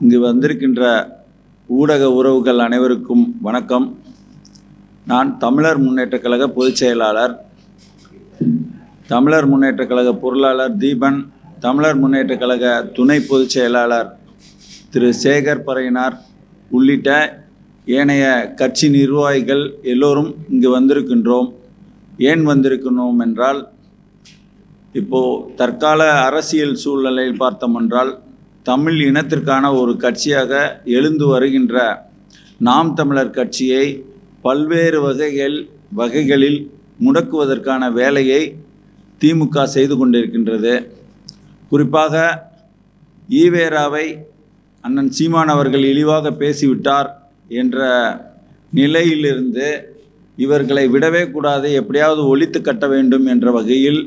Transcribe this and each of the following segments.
இங்கு வந்திருக்கின்ற ஊடக உறவுகள் அனைவருக்கும் வணக்கம். நான் தமிழர் முன்னேற்றக் கழக பொதுச் செயலாளர், தமிழர் முன்னேற்றக் கழக பொருளாளர் தீபன், தமிழர் முன்னேற்றக் கழக துணை பொதுச் செயலாளர் திரு சேகர் பறையினார் உள்ளிட்ட ஏனைய கட்சி நிர்வாகிகள் எல்லோரும் இங்கு வந்திருக்கின்றோம். ஏன் வந்திருக்கிறோம் என்றால், இப்போது தற்கால அரசியல் சூழ்நிலையில் பார்த்தோமென்றால் தமிழ் இனத்திற்கான ஒரு கட்சியாக எழுந்து வருகின்ற நாம் தமிழர் கட்சியை பல்வேறு வகைகளில் முடக்குவதற்கான வேலையை திமுக செய்து கொண்டிருக்கின்றது. குறிப்பாக ஈவேராவை அண்ணன் சீமான் அவர்கள் இழிவாக பேசிவிட்டார் என்ற நிலையிலிருந்து இவர்களை விடவே கூடாது, எப்படியாவது ஒழித்து கட்ட வேண்டும் என்ற வகையில்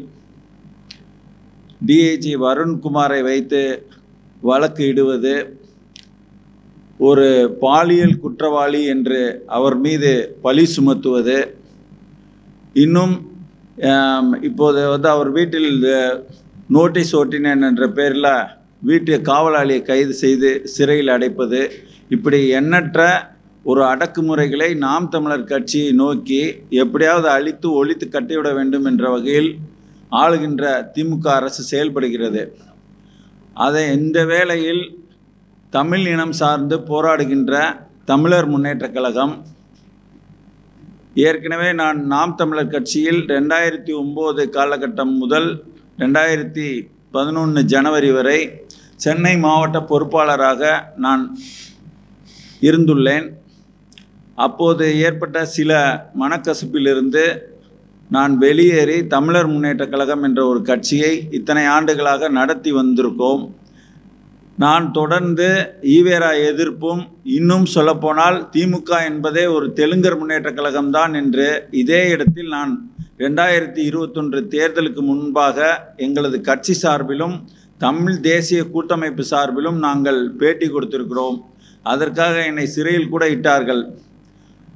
டிஐஜி வருண்குமாரை வைத்து வழக்கு இடுவது, ஒரு பாலியல் குற்றவாளி என்று அவர் மீது பழி சுமத்துவது, இன்னும் இப்போது அவர் வீட்டில் நோட்டீஸ் ஒட்டினேன் என்ற பேரில் வீட்டு காவலாளியை கைது செய்து சிறையில் அடைப்பது, இப்படி எண்ணற்ற ஒரு அடக்குமுறைகளை நாம் தமிழர் கட்சியை நோக்கி எப்படியாவது அழித்து ஒழித்து கட்டிவிட வேண்டும் என்ற வகையில் ஆளுகின்ற திமுக அரசு செயல்படுகிறது. அதை இந்த வேளையில் தமிழ் இனம் சார்ந்து போராடுகின்ற தமிழர் முன்னேற்றக் கழகம், ஏற்கனவே நான் நாம் தமிழர் கட்சியில் 2009 காலகட்டம் முதல் 2011 ஜனவரி வரை சென்னை மாவட்ட பொறுப்பாளராக நான் இருந்துள்ளேன். அப்போது ஏற்பட்ட சில மனக்கசப்பிலிருந்து நான் வெளியேறி தமிழர் முன்னேற்றக் கழகம் என்ற ஒரு கட்சியை இத்தனை ஆண்டுகளாக நடத்தி வந்திருக்கோம். நான் தொடர்ந்து ஈவேரா எதிர்ப்பும், இன்னும் சொல்லப்போனால் திமுக என்பதே ஒரு தெலுங்கர் முன்னேற்றக் கழகம்தான் என்று இதே இடத்தில் நான் 2021 தேர்தலுக்கு முன்பாக எங்களது கட்சி சார்பிலும் தமிழ் தேசிய கூட்டமைப்பு சார்பிலும் நாங்கள் பேட்டி கொடுத்திருக்கிறோம். அதற்காக என்னை சிறையில் கூட இட்டார்கள்.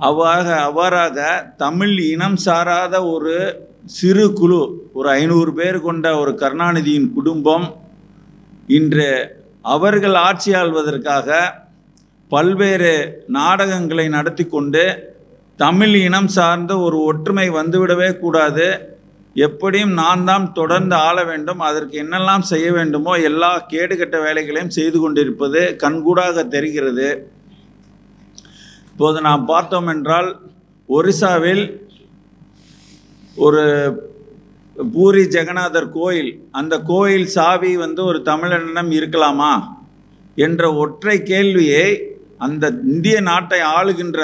அவ்வாறாக தமிழ் இனம் சாராத ஒரு சிறு குழு, ஒரு 500 பேர் கொண்ட ஒரு கருணாநிதியின் குடும்பம் இன்று அவர்கள் ஆட்சி ஆள்வதற்காக பல்வேறு நாடகங்களை நடத்தி கொண்டு தமிழ் இனம் சார்ந்த ஒரு ஒற்றுமை வந்துவிடவே கூடாது, எப்படியும் நான் தான் தொடர்ந்து ஆள வேண்டும், அதற்கு என்னெல்லாம் செய்ய வேண்டுமோ எல்லா கேடுகட்ட வேலைகளையும் செய்து கொண்டிருப்பது கண்கூடாக தெரிகிறது. இப்போது நாம் பார்த்தோம் என்றால், ஒரிசாவில் ஒரு பூரி ஜெகநாதர் கோயில், அந்த கோயில் சாவி ஒரு தமிழனிடம் இருக்கலாமா என்ற ஒற்றை கேள்வியை அந்த இந்திய நாட்டை ஆளுகின்ற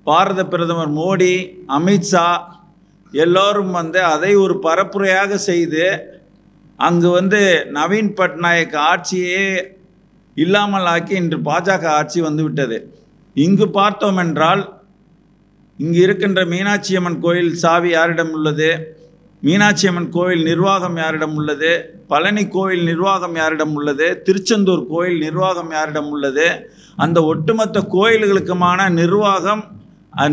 பாரத பிரதமர் மோடி, அமித்ஷா எல்லோரும் அதை ஒரு பரப்புரையாக செய்து அங்கு நவீன் பட்நாயக் ஆட்சியே இல்லாமல் ஆக்கி இன்று பாஜக ஆட்சி வந்துவிட்டது. இங்கு பார்த்தோம் என்றால், இங்கு இருக்கின்ற மீனாட்சி அம்மன் கோயில் சாவி யாரிடம் உள்ளது? மீனாட்சி அம்மன் கோயில் நிர்வாகம் யாரிடம் உள்ளது? பழனி கோயில் நிர்வாகம் யாரிடம் உள்ளது? திருச்செந்தூர் கோயில் நிர்வாகம் யாரிடம் உள்ளது? அந்த ஒட்டுமொத்த கோயில்களுக்குமான நிர்வாகம்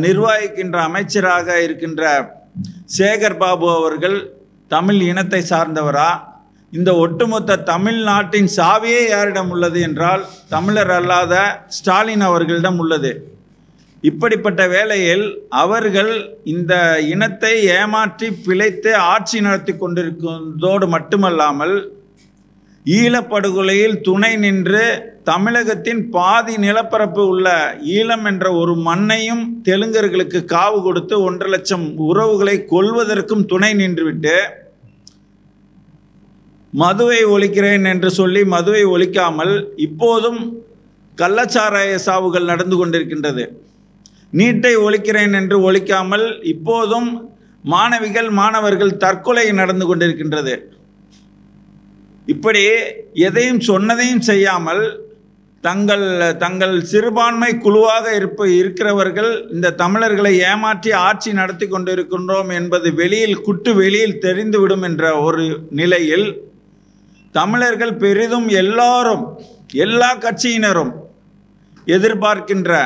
நிர்வகிக்கின்ற அமைச்சராக இருக்கின்ற சேகர் பாபு அவர்கள் தமிழ் இனத்தை சார்ந்தவரா? இந்த ஒட்டுமொத்த தமிழ்நாட்டின் சாவியே யாரிடம் உள்ளது என்றால் தமிழர் அல்லாத ஸ்டாலின் அவர்களிடம் உள்ளது. இப்படிப்பட்ட வேளையில் அவர்கள் இந்த இனத்தை ஏமாற்றி பிழைத்து ஆட்சி நடத்தி கொண்டிருக்கிறதோடு மட்டுமல்லாமல், ஈழப்படுகொலையில் துணை நின்று தமிழகத்தின் பாதி நிலப்பரப்பு உள்ள ஈழம் என்ற ஒரு மண்ணையும் தெலுங்கர்களுக்கு காவு கொடுத்து 1.5 லட்சம் உறவுகளை கொல்வதற்கும் துணை நின்றுவிட்டு, மதுவை ஒழிக்கிறேன் என்று சொல்லி மதுவை ஒழிக்காமல் இப்போதும் கள்ளச்சாராய சாவுகள் நடந்து கொண்டிருக்கின்றது. நீட்டை ஒழிக்கிறேன் என்று ஒழிக்காமல் இப்போதும் மாணவர்கள் தற்கொலை நடந்து கொண்டிருக்கின்றது. இப்படி எதையும் சொன்னதையும் செய்யாமல் தங்கள் சிறுபான்மை குழுவாக இருக்கிறவர்கள் இந்த தமிழர்களை ஏமாற்றி ஆட்சி நடத்தி கொண்டிருக்கின்றோம் என்பது வெளியில் தெரிந்துவிடும் என்ற ஒரு நிலையில் தமிழர்கள் பெரிதும் எல்லா கட்சியினரும் எதிர்பார்க்கின்ற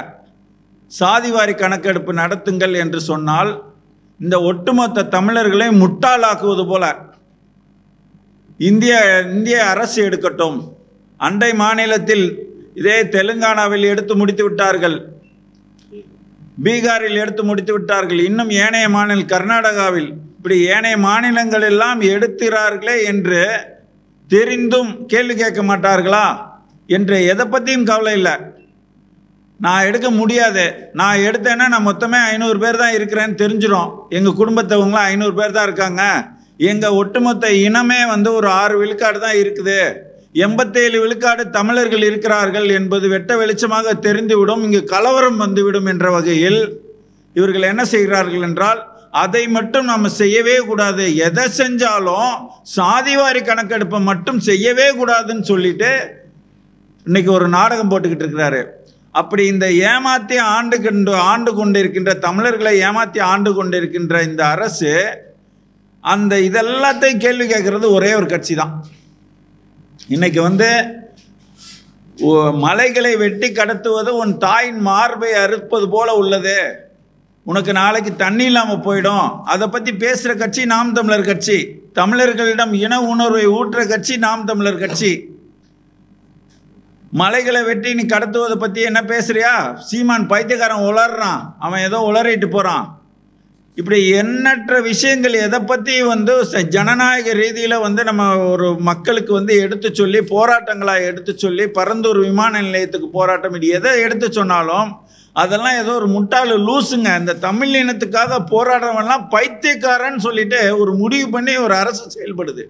சாதிவாரி கணக்கெடுப்பு நடத்துங்கள் என்று சொன்னால், இந்த ஒட்டுமொத்த தமிழர்களை முட்டாளாக்குவது போல இந்திய அரசு எடுக்கட்டும். அண்டை மாநிலத்தில் இதே தெலுங்கானாவில் எடுத்து முடித்து விட்டார்கள், பீகாரில் எடுத்து முடித்து விட்டார்கள், இன்னும் ஏனைய மாநில கர்நாடகாவில், இப்படி ஏனைய மாநிலங்கள் எல்லாம் எடுக்கிறார்களே என்று தெரிந்தும் கேள்வி கேட்க மாட்டார்களா என்று எதை பற்றியும் கவலை இல்லை. நான் எடுக்க முடியாது, நான் எடுத்தேன்னா நான் மொத்தமே 500 பேர் தான் இருக்கிறேன்னு தெரிஞ்சிடும். எங்கள் குடும்பத்தவங்களாம் 500 பேர் தான் இருக்காங்க, எங்கள் ஒட்டுமொத்த இனமே வந்து ஒரு 6 விழுக்காடு தான் இருக்குது, 87 விழுக்காடு தமிழர்கள் இருக்கிறார்கள் என்பது வெட்ட வெளிச்சமாக தெரிந்துவிடும், இங்கு கலவரம் வந்துவிடும் என்ற வகையில் இவர்கள் என்ன செய்கிறார்கள் என்றால், அதை மட்டும் நம்ம செய்யவே கூடாது, எதை செஞ்சாலும் சாதிவாரி கணக்கெடுப்பை மட்டும் செய்யவே கூடாதுன்னு சொல்லிட்டு இன்னைக்கு ஒரு நாடகம் போட்டுக்கிட்டு இருக்கிறாரு. அப்படி இந்த ஏமாற்றி ஆண்டு கொண்டிருக்கின்ற தமிழர்களை ஏமாற்றி ஆண்டு கொண்டிருக்கின்ற இந்த அரசு அந்த இதெல்லாத்தையும் கேள்வி கேட்கறது ஒரே ஒரு கட்சி தான். இன்னைக்கு வந்து மலைகளை வெட்டி கடத்துவது உன் தாயின் மார்பை அறுப்பது போல உள்ளது, உனக்கு நாளைக்கு தண்ணி இல்லாமல் போயிடும், அதை பற்றி பேசுகிற கட்சி நாம் தமிழர் கட்சி. தமிழர்களிடம் இன உணர்வை ஊற்றுற கட்சி நாம் தமிழர் கட்சி. மலைகளை வெட்டி நீ கடத்துவதை பற்றி என்ன பேசுறியா? சீமான் பைத்தியக்காரன் உளறான், அவன் ஏதோ உளறிட்டு போகிறான். இப்படி எண்ணற்ற விஷயங்கள் எதை பற்றி வந்து ஜனநாயக ரீதியில் வந்து நம்ம ஒரு மக்களுக்கு வந்து எடுத்து சொல்லி போராட்டங்களாக எடுத்து சொல்லி, பரந்தூர் விமான நிலையத்துக்கு போராட்டம், இது எதை எடுத்து சொன்னாலும் அதெல்லாம் ஏதோ ஒரு முட்டாளு லூசுங்க, இந்த தமிழ் இனத்துக்காக போராடுறவன்லாம் பைத்தியக்காரன்னு சொல்லிட்டு ஒரு முடிவு பண்ணி ஒரு அரசு செயல்படுது.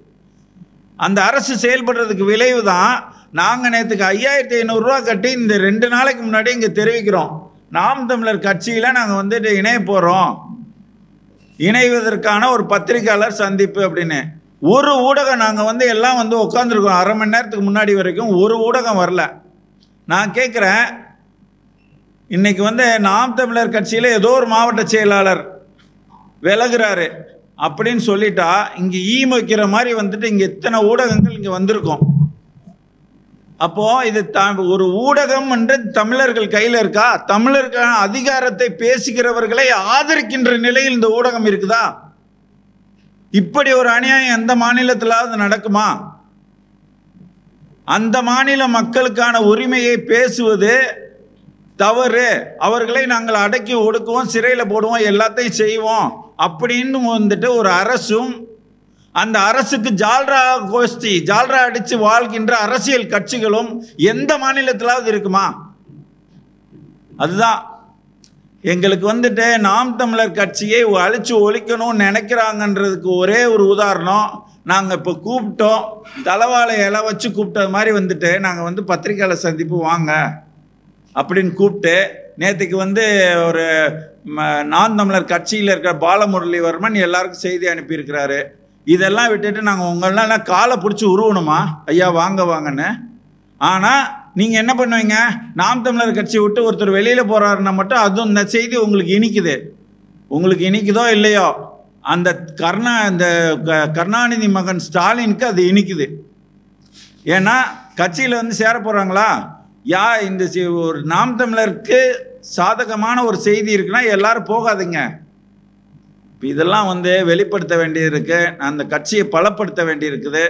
அந்த அரசு செயல்படுறதுக்கு விளைவு தான் நாங்கள் நேற்றுக்கு 5500 ரூபா கட்டி இந்த 2 நாளைக்கு முன்னாடி இங்கே தெரிவிக்கிறோம், நாம் தமிழர் கட்சியில் நாங்கள் வந்துட்டு இணைய போகிறோம், இணைவதற்கான ஒரு பத்திரிகையாளர் சந்திப்பு அப்படின்னு. ஒரு ஊடகம் நாங்கள் வந்து எல்லாம் வந்து உட்காந்துருக்கோம், அரை மணி நேரத்துக்கு முன்னாடி வரைக்கும் ஒரு ஊடகம் வரல. நான் கேட்குறேன், இன்னைக்கு வந்து நாம் தமிழர் கட்சியில் ஏதோ ஒரு மாவட்ட செயலாளர் விலகுறாரு அப்படின்னு சொல்லிட்டா இங்கே வைக்கிற மாதிரி வந்துட்டு இங்கே இத்தனை ஊடகங்கள் இங்கே வந்திருக்கோம். அப்போ இது ஒரு ஊடகம் என்று தமிழர்கள் கையில் இருக்கா? தமிழர்கள் அதிகாரத்தை பேசுகிறவர்களை ஆதரிக்கின்ற நிலையில் இந்த ஊடகம் இருக்குதா? இப்படி ஒரு அநியாயம் எந்த மாநிலத்திலாவது நடக்குமா? அந்த மாநில மக்களுக்கான உரிமையை பேசுவது தவறு, அவர்களை நாங்கள் அடக்கி ஒடுக்குவோம், சிறையில் போடுவோம், எல்லாத்தையும் செய்வோம் அப்படின்னு வந்துட்டு ஒரு அரசும், அந்த அரசுக்கு ஜால்ரா கோஷ்டி ஜால்ரா அடித்து வாழ்கின்ற அரசியல் கட்சிகளும் எந்த மாநிலத்திலாவது இருக்குமா? அதுதான் எங்களுக்கு வந்துட்டு நாம் தமிழர் கட்சியை அழிச்சு ஒழிக்கணும்னு நினைக்கிறாங்கன்றதுக்கு ஒரே ஒரு உதாரணம். நாங்கள் இப்போ கூப்பிட்டோம், தலைவாழை இலை வச்சு கூப்பிட்டது மாதிரி வந்துட்டு நாங்கள் வந்து பத்திரிகையாளர் சந்திப்பு வாங்க அப்படின்னு கூப்பிட்டு, நேற்றுக்கு வந்து ஒரு நாம் தமிழர் கட்சியில் இருக்கிற பாலமுரளிவர்மன் எல்லாருக்கும் செய்தி அனுப்பியிருக்கிறாரு. இதெல்லாம் விட்டுட்டு நாங்கள் உங்களெல்லாம் காலை பிடிச்சி உருவணுமா ஐயா வாங்க வாங்கன்னு? ஆனால் நீங்கள் என்ன பண்ணுவீங்க, நாம் தமிழர் கட்சியை விட்டு ஒருத்தர் வெளியில் போகிறாருன்னா மட்டும் அதுவும் இந்த செய்தி உங்களுக்கு இனிக்குது. உங்களுக்கு இனிக்குதோ இல்லையோ, அந்த கருணாநிதி மகன் ஸ்டாலினுக்கு அது இனிக்குது. ஏன்னா கட்சியில் வந்து சேர போகிறாங்களா, இந்த ஒரு நாம் தமிழருக்கு சாதகமான ஒரு செய்தி இருக்குன்னா எல்லாரும் போகாதீங்க. இதெல்லாம் வந்து வெளிப்படுத்த வேண்டியிருக்கு, அந்த கட்சியை பலப்படுத்த வேண்டியிருக்குது.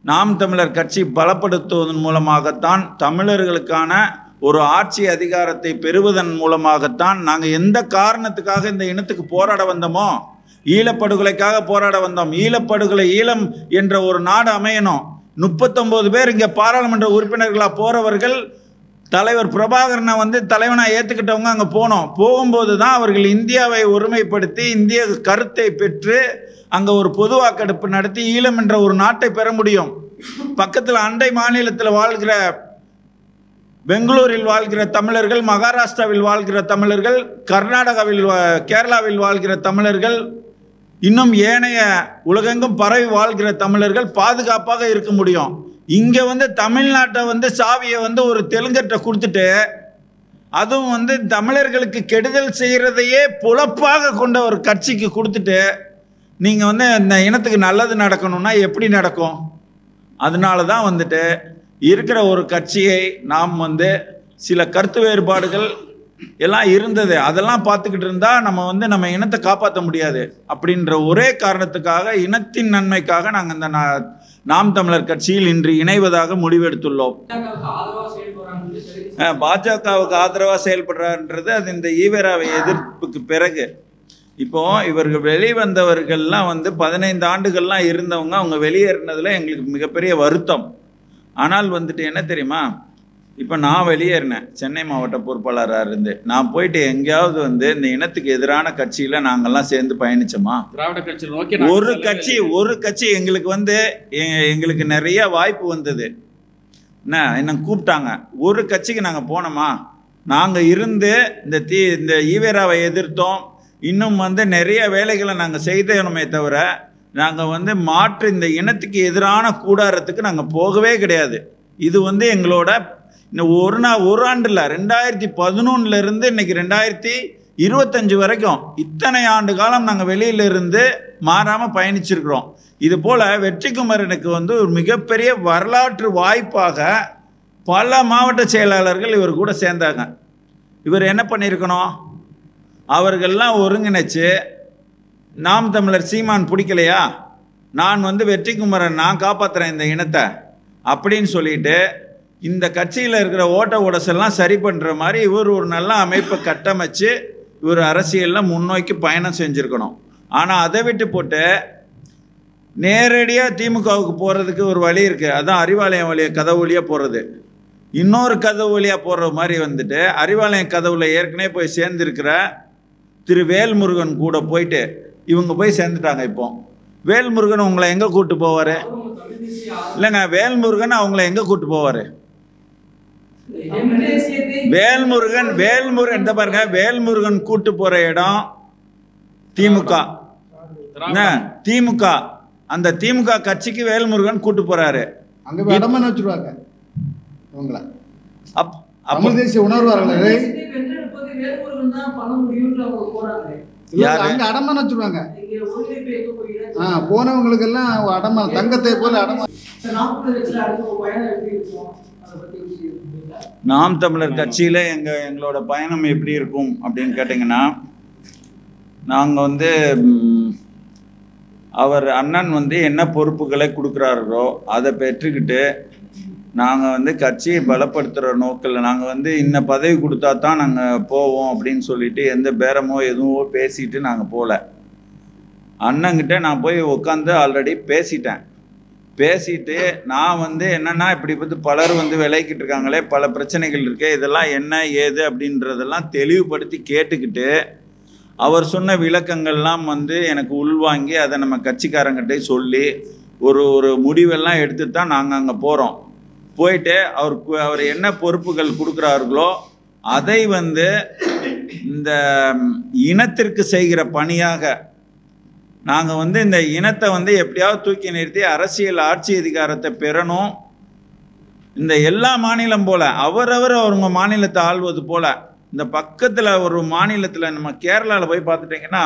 நாம் தமிழர் கட்சி பலப்படுத்துவதன் மூலமாகத்தான் தமிழர்களுக்கான ஒரு ஆட்சி அதிகாரத்தை பெறுவதன் மூலமாகத்தான் நாங்கள் எந்த காரணத்துக்காக இந்த இனத்துக்கு போராட வந்தோமோ, ஈழப்படுகொலைக்காக போராட வந்தோம். ஈழப்படுகொலை, ஈழம் என்ற ஒரு நாடு அமையணும். 39 பேர் இங்கே பாராளுமன்ற உறுப்பினர்களாக போகிறவர்கள் தலைவர் பிரபாகரனை வந்து தலைவனாக ஏற்றுக்கிட்டவங்க அங்கே போனோம். போகும்போது தான் அவர்கள் இந்தியாவை ஒருமைப்படுத்தி இந்திய கருத்தை பெற்று அங்கே ஒரு பொது வாக்கெடுப்பு நடத்தி ஈழம் என்ற ஒரு நாட்டை பெற முடியும். பக்கத்தில் அண்டை மாநிலத்தில் வாழ்கிற பெங்களூரில் வாழ்கிற தமிழர்கள், மகாராஷ்டிராவில் வாழ்கிற தமிழர்கள், கர்நாடகாவில் கேரளாவில் வாழ்கிற தமிழர்கள், இன்னும் ஏனைய உலகெங்கும் பரவி வாழ்கிற தமிழர்கள் பாதுகாப்பாக இருக்க முடியும். இங்கே வந்து தமிழ்நாட்டை வந்து சாவியை வந்து ஒரு தெலுங்கர்கிட்ட கொடுத்துட்டு, அதுவும் வந்து தமிழர்களுக்கு கெடுதல் செய்கிறதையே பொழப்பாக கொண்ட ஒரு கட்சிக்கு கொடுத்துட்டு நீங்கள் வந்து இந்த இனத்துக்கு நல்லது நடக்கணும்னா எப்படி நடக்கும்? அதனால தான் வந்துட்டு இருக்கிற ஒரு கட்சியை நாம் வந்து சில கருத்து வேறுபாடுகள் எல்லாம் இருந்தது, அதெல்லாம் பார்த்துக்கிட்டு இருந்தால் நம்ம வந்து நம்ம இனத்தை காப்பாற்ற முடியாது. அப்படின்ற ஒரே காரணத்துக்காக, இனத்தின் நன்மைக்காக நாங்கள் இந்த நாம் தமிழர் கட்சியில் இன்று இணைவதாக முடிவெடுத்துள்ளோம். பாஜகவுக்கு ஆதரவாக செயல்படுறாருன்றது அது இந்த ஈவேராவை எதிர்ப்புக்கு பிறகு. இப்போ இவர்கள் வெளிவந்தவர்கள்லாம் 15 ஆண்டுகள்லாம் இருந்தவங்க, அவங்க வெளியேறினதில் எங்களுக்கு மிகப்பெரிய வருத்தம். ஆனால் என்ன தெரியுமா, இப்போ நான் வெளியேறினேன் சென்னை மாவட்ட பொறுப்பாளராக இருந்து. நான் போயிட்டு எங்கேயாவது இந்த இனத்துக்கு எதிரான கட்சியில் நாங்கள்லாம் சேர்ந்து பயணிச்சோமா? திராவிட கட்சியில் நோக்கி ஒரு கட்சி எங்களுக்கு எங்களுக்கு நிறைய வாய்ப்பு வந்தது. என்ன கூப்பிட்டாங்க, ஒரு கட்சிக்கு நாங்கள் போனோமா? நாங்கள் இருந்து இந்த ஈவேராவை எதிர்த்தோம். இன்னும் நிறைய வேலைகளை நாங்கள் செய்தோமே தவிர நாங்கள் மாற்று இந்த இனத்துக்கு எதிரான கூடாரத்துக்கு நாங்கள் போகவே கிடையாது. இது எங்களோட ஒரு ஆண்டில் 2011 இன்னைக்கு 2025 வரைக்கும் இத்தனை ஆண்டு காலம் நாங்கள் வெளியிலிருந்து மாறாமல் பயணிச்சிருக்கிறோம். இது போல் வெற்றிக்குமரனுக்கு ஒரு மிகப்பெரிய வரலாற்று வாய்ப்பாக பல மாவட்ட செயலாளர்கள் இவர் கூட சேர்ந்தாங்க. இவர் என்ன பண்ணியிருக்கணும், அவர்கள்லாம் ஒருங்கிணைச்சு நாம் தமிழர் சீமான் பிடிக்கலையா, நான் வெற்றிக்குமரன் நான் காப்பாற்றுறேன் இந்த இனத்தை அப்படின்னு சொல்லிட்டு இந்த கட்சியில் இருக்கிற ஓட்ட உடசெல்லாம் சரி பண்ணுற மாதிரி இவர் ஒரு நல்ல அமைப்பை கட்டமைச்சு இவர் அரசியலில் முன்னோக்கி பயணம் செஞ்சுருக்கணும். ஆனால் அதை விட்டு போட்டு நேரடியாக திமுகவுக்கு போகிறதுக்கு ஒரு வழி இருக்குது. அதுதான் அறிவாலயம் கதவு வழியாக போகிறது. இன்னொரு கதவு வழியாக போகிற மாதிரி அறிவாலயம் கதவுல ஏற்கனவே போய் சேர்ந்துருக்கிற திரு வேல்முருகன் கூட போயிட்டு இவங்க போய் சேர்ந்துட்டாங்க. இப்போ வேல்முருகன் உங்களை எங்கே கூப்பிட்டு போவார்? இல்லைங்க, வேல்முருகன் அவங்கள எங்கே கூப்பிட்டு போவார்? வேல்முருகன் பாருங்க, வேல்முருகன் கூட்டு போற இடம் திமுக. திமுக அந்த திமுக கட்சிக்கு வேல்முருகன் கூட்டு போறாரு. அங்க இடமான வச்சிருவாங்க அவங்கள. தமிழ் தேசிய உணர்வாளர்கள் அங்க அடமான வச்சிருவாங்க. போனவங்களுக்கு எல்லாம் அடமான தங்கத்தை போல அடமான. நாம் தமிழர் கட்சியில் எங்களோட பயணம் எப்படி இருக்கும் அப்படின்னு கேட்டிங்கன்னா, நாங்கள் அவர் அண்ணன் என்ன பொறுப்புகளை கொடுக்குறாரோ அதை பெற்றுக்கிட்டு நாங்கள் கட்சியை பலப்படுத்துகிற நோக்கில் நாங்கள் இன்ன பதவி கொடுத்தா தான் நாங்கள் போவோம் அப்படின்னு சொல்லிட்டு எந்த பேரமோ எதுவும் பேசிட்டு நாங்கள் போகல. அண்ணங்கிட்ட நான் போய் உட்காந்து ஆல்ரெடி பேசிட்டு நான் என்னென்னா இப்படி பலர் விளைக்கிட்டு இருக்காங்களே, பல பிரச்சனைகள் இருக்கு, இதெல்லாம் என்ன ஏது அப்படின்றதெல்லாம் தெளிவுபடுத்தி கேட்டுக்கிட்டு அவர் சொன்ன விளக்கங்கள்லாம் எனக்கு உள்வாங்கி அதை நம்ம கட்சிக்காரங்கிட்ட சொல்லி ஒரு முடிவெல்லாம் எடுத்துட்டு தான் நாங்கள் அங்கே போகிறோம். போயிட்டு அவர் என்ன பொறுப்புகள் கொடுக்குறார்களோ அதை இந்த இனத்திற்கு செய்கிற பணியாக நாங்கள் இந்த இனத்தை எப்படியாவது தூக்கி நிறுத்தி அரசியல் ஆட்சி அதிகாரத்தை பெறணும். இந்த எல்லா மாநிலம் போல் அவங்க மாநிலத்தை ஆள்வது போல் இந்த பக்கத்தில் ஒரு மாநிலத்தில் நம்ம கேரளாவில் போய் பார்த்துட்டிங்கன்னா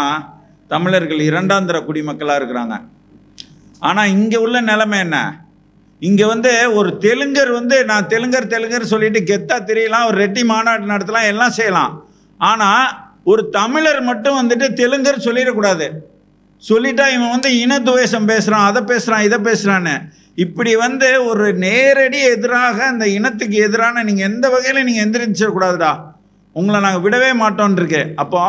தமிழர்கள் 2ஆம் தர குடிமக்களாக இருக்கிறாங்க. ஆனால் இங்கே உள்ள நிலைமை என்ன, இங்கே ஒரு தெலுங்கர் நான் தெலுங்கர் சொல்லிட்டு கெத்தா தெரியலாம், ஒரு ரெட்டி மாநாடு நடத்தலாம், எல்லாம் செய்யலாம். ஆனால் ஒரு தமிழர் மட்டும் தெலுங்கர் சொல்லிடக்கூடாது. சொல்லிட்டா இவன் இன துவேஷம் பேசுகிறான், அதை பேசுகிறான், இதை பேசுகிறான்னு இப்படி ஒரு நேரடி எதிராக அந்த இனத்துக்கு எதிரான நீங்கள் எந்த வகையில் நீங்கள் எந்திரிச்சிடக்கூடாதுடா, உங்களை நாங்கள் விடவே மாட்டோன்ருக்கு. அப்போ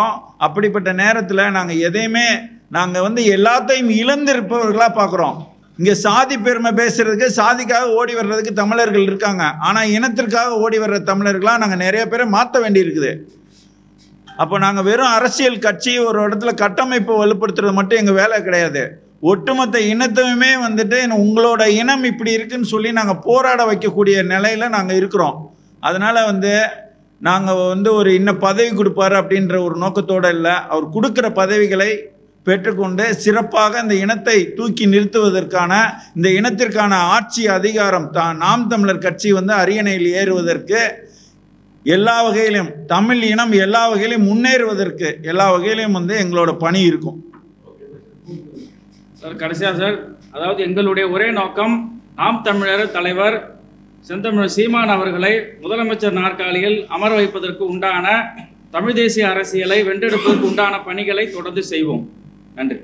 அப்படிப்பட்ட நேரத்தில் நாங்கள் எதையுமே நாங்கள் எல்லாத்தையும் இழந்திருப்பவர்களாக பார்க்குறோம். இங்கே சாதி பெருமை பேசுறதுக்கு, சாதிக்காக ஓடி வர்றதுக்கு தமிழர்கள் இருக்காங்க. ஆனால் இனத்திற்காக ஓடி வர்ற தமிழர்களாக நாங்கள் நிறைய பேரை மாற்ற வேண்டி இருக்குது. அப்போ நாங்கள் வெறும் அரசியல் கட்சி ஒரு இடத்துல கட்டமைப்பை வலுப்படுத்துறது மட்டும் எங்கள் வேலை கிடையாது. ஒட்டுமொத்த இனத்தையுமே உங்களோட இனம் இப்படி இருக்குன்னு சொல்லி நாங்கள் போராட வைக்கக்கூடிய நிலையில் நாங்கள் இருக்கிறோம். அதனால் நாங்கள் ஒரு இன்னும் பதவி கொடுப்பாரு அப்படின்ற ஒரு நோக்கத்தோடு இல்லை, அவர் கொடுக்குற பதவிகளை பெற்றுக்கொண்டு சிறப்பாக இந்த இனத்தை தூக்கி நிறுத்துவதற்கான, இந்த இனத்திற்கான ஆட்சி அதிகாரம் நாம் தமிழர் கட்சி அரியணையில் ஏறுவதற்கு எல்லா வகையிலும், தமிழ் இனம் எல்லா வகையிலும் முன்னேறுவதற்கு எல்லா வகையிலும் எங்களோட பணி இருக்கும். சார் கடைசியாக சார், அதாவது எங்களுடைய ஒரே நோக்கம் நாம் தமிழர் தலைவர் செந்தமிழர் சீமான் அவர்களை முதலமைச்சர் நாற்காலியில் அமர வைப்பதற்கு உண்டான தமிழ் தேசிய அரசியலை வென்றெடுப்பதற்கு உண்டான பணிகளை தொடர்ந்து செய்வோம். நன்றி.